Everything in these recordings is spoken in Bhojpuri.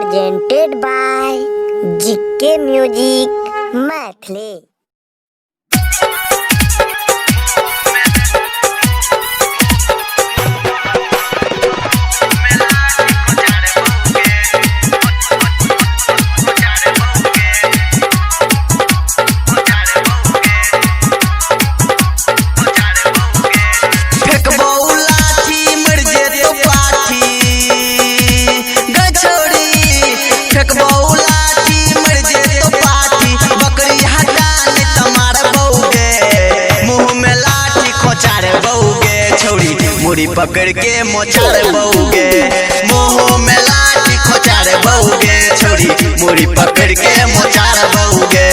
presented by GK Music Mathli। मुड़ी पकड़ के मोचार बउगे, मुँह में लाठी खोचार बउगे, छोड़ी मुड़ी पकड़ के मोचार बउगे।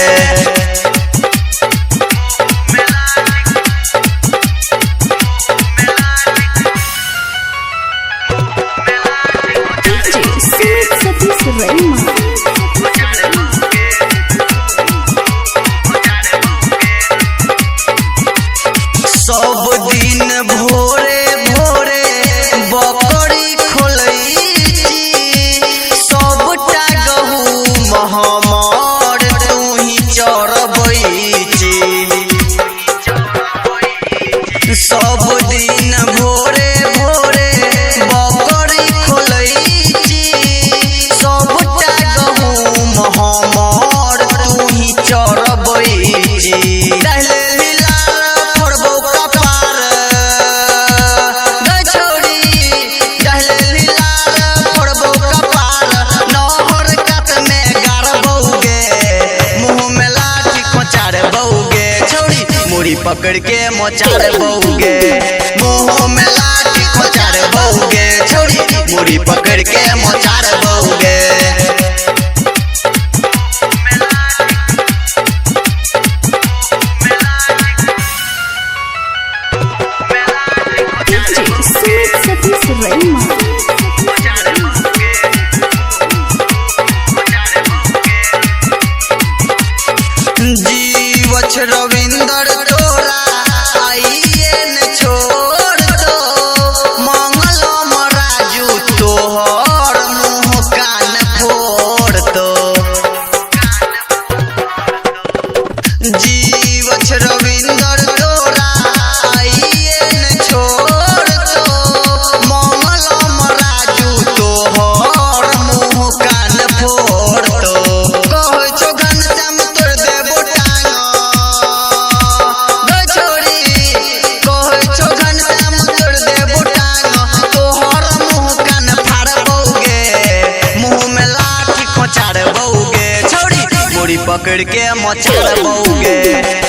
सब दिन भोरे भोरे बकरी खोलैची, सबटा गहूम हमर तुही चरबैची। सब दिन भोरे भोरे बकरी खोलैची, सबटा गहूम हमर तुही चरबैची। पकड़ के मोचार बउगे, मुँह में लाठी खोचार बउगे, छोड़ी मुड़ी पकड़ के मोचार बउगे। जीवछ रविंदर तोरा आइए न छोड़ दो, मंगल मराजू तोहर मुँह कान फोड़ दो। जीवछ रविंदर तोरा आइए न छोड़ दो, मंगल मराजू तोहर मुँह कान फोड़ दो। कहो छो घनश्याम तोड़ देबो पकड़ के मोचार बउगे।